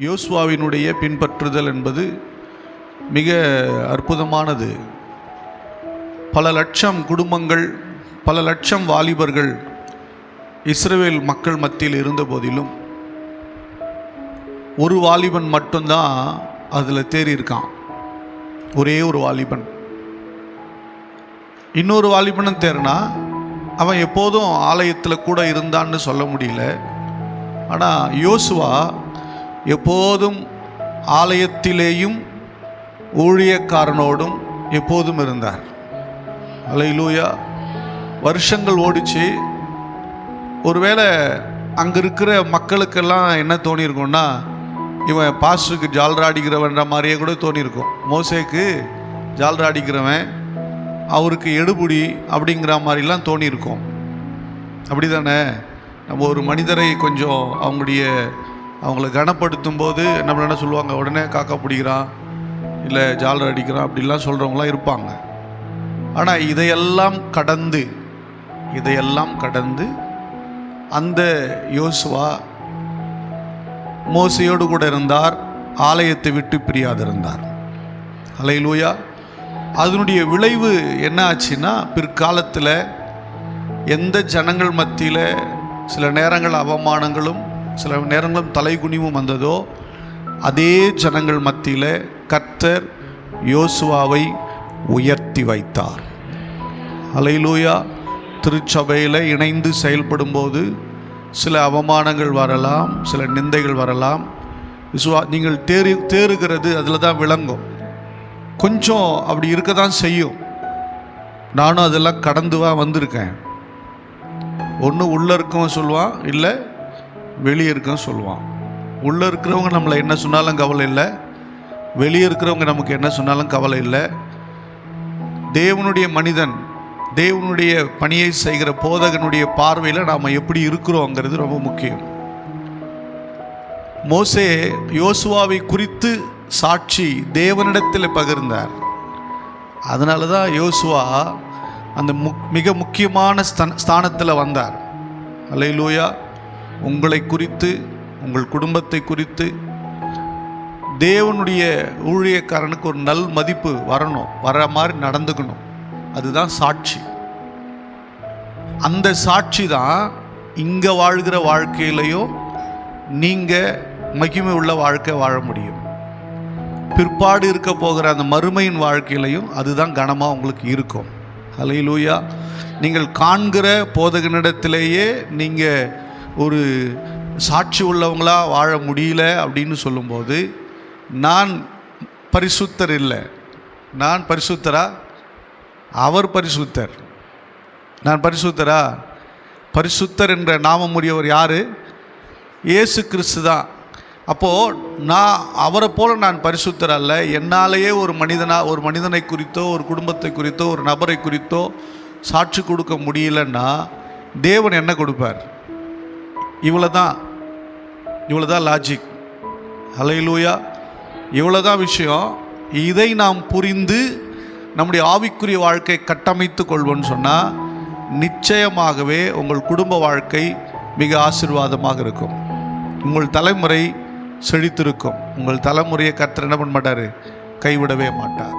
யோசுவாவினுடைய பின்பற்றுதல் என்பது மிக அற்புதமானது. பல லட்சம் குடும்பங்கள், பல லட்சம் வாலிபர்கள் இஸ்ரவேல் மக்கள் மத்தியில் இருந்த போதிலும் ஒரு வாலிபன் மட்டும்தான் அதில் தேறி இருக்கான். ஒரே ஒரு வாலிபன். இன்னொரு வாலிபனும் தேர்னா அவன் எப்போதும் ஆலயத்தில் கூட இருந்தான்னு சொல்ல முடியல. ஆனால் யோசுவா எப்போதும் ஆலயத்திலேயும் ஊழியக்காரனோடும் எப்போதும் இருந்தார். அல்லேலூயா. வருஷங்கள் ஓடிச்சு. ஒருவேளை அங்கே இருக்கிற மக்களுக்கெல்லாம் என்ன தோணியிருக்கும்னா, இவன் பாஸ்டருக்கு ஜால்ரா அடிக்கிறவன்ற மாதிரியே கூட தோணியிருக்கும். மோசேக்கு ஜால்ரா அடிக்கிறவன், அவருக்கு எடுபுடி அப்படிங்கிற மாதிரிலாம் தோணியிருக்கும். அப்படி தானே? நம்ம ஒரு மனிதரை கொஞ்சம் அவங்கள கனப்படுத்தும் போது நம்மள என்ன சொல்லுவாங்க, உடனே காக்கா பிடிக்கிறான், இல்லை ஜால்ரா அடிக்கிறான் அப்படிலாம் சொல்கிறவங்களாம் இருப்பாங்க. ஆனால் இதையெல்லாம் கடந்து அந்த யோசுவா மோசையோடு கூட இருந்தார். ஆலயத்தை விட்டு பிரியாதிருந்தார். அல்லேலூயா. அதனுடைய விளைவு என்ன ஆச்சுன்னா, பிற்காலத்தில் எந்த ஜனங்கள் மத்தியில் சில நேரங்கள் அவமானங்களும் சில நேரங்களும் தலைகுனிவும் வந்ததோ, அதே ஜனங்கள் மத்தியில் கர்த்தர் யோசுவாவை உயர்த்தி வைத்தார். அல்லேலூயா. திருச்சபையில் இணைந்து செயல்படும்போது சில அவமானங்கள் வரலாம், சில நிந்தைகள் வரலாம். நீங்கள் தேறுகிறது அதில் தான் விளங்கும். கொஞ்சம் அப்படி இருக்க தான் செய்யும். நானும் அதெல்லாம் கடந்து வந்திருக்கேன். ஒன்று உள்ளே இருக்கவும் சொல்லுவான், இல்லை வெளியே இருக்கவும் சொல்லுவான். உள்ளே இருக்கிறவங்க நம்மளை என்ன சொன்னாலும் கவலை இல்லை, வெளியே இருக்கிறவங்க நமக்கு என்ன சொன்னாலும் கவலை இல்லை. தேவனுடைய மனிதன், தேவனுடைய பணியை செய்கிற போதகனுடைய பார்வையில் நாம் எப்படி இருக்கிறோங்கிறது ரொம்ப முக்கியம். மோசே யோசுவாவை குறித்து சாட்சி தேவனிடத்தில் பகிர்ந்தார். அதனால தான் யோசுவா அந்த மிக முக்கியமான ஸ்தானத்தில் வந்தார். அல்லேலூயா. உங்களை குறித்து, உங்கள் குடும்பத்தை குறித்து தேவனுடைய ஊழியக்காரனுக்கு ஒரு நல் மதிப்பு வரணும், வர மாதிரி நடந்துக்கணும். அதுதான் சாட்சி. அந்த சாட்சி தான் இங்கே வாழ்கிற வாழ்க்கையிலையும் நீங்கள் மகிமை உள்ள வாழ்க்கை வாழ முடியும். பிற்பாடு இருக்க போகிற அந்த மறுமையின் வாழ்க்கையிலையும் அதுதான் கனமாக உங்களுக்கு இருக்கும். அல்லேலூயா. நீங்கள் காண்கிற போதகனிடத்திலேயே நீங்கள் ஒரு சாட்சி உள்ளவங்களாக வாழ முடியல அப்படின்னு சொல்லும்போது, நான் பரிசுத்தர் இல்லை. நான் பரிசுத்தரா? அவர் பரிசுத்தர். நான் பரிசுத்தரா? பரிசுத்தர் என்ற நாமமுடையவர் யார்? இயேசு கிறிஸ்து தான். அப்போது நான் அவரை போல நான் பரிசுத்தர் அல்ல. என்னாலேயே ஒரு மனிதனை குறித்தோ, ஒரு குடும்பத்தை குறித்தோ, ஒரு நபரை குறித்தோ சாட்சி கொடுக்க முடியலன்னா தேவன் என்ன கொடுப்பார்? இவ்வளோதான் லாஜிக். அல்லேலூயா. இவ்வளோதான் விஷயம். இதை நாம் புரிந்து நம்முடைய ஆவிக்குரிய வாழ்க்கை கட்டமைத்து கொள்வோன்னு சொன்னால் நிச்சயமாகவே உங்கள் குடும்ப வாழ்க்கை மிக ஆசீர்வாதமாக இருக்கும். உங்கள் தலைமுறை செழித்திருக்கும். உங்கள் தலைமுறையை கர்த்தர் என்ன பண்ண மாட்டார்? கைவிடவே மாட்டார்.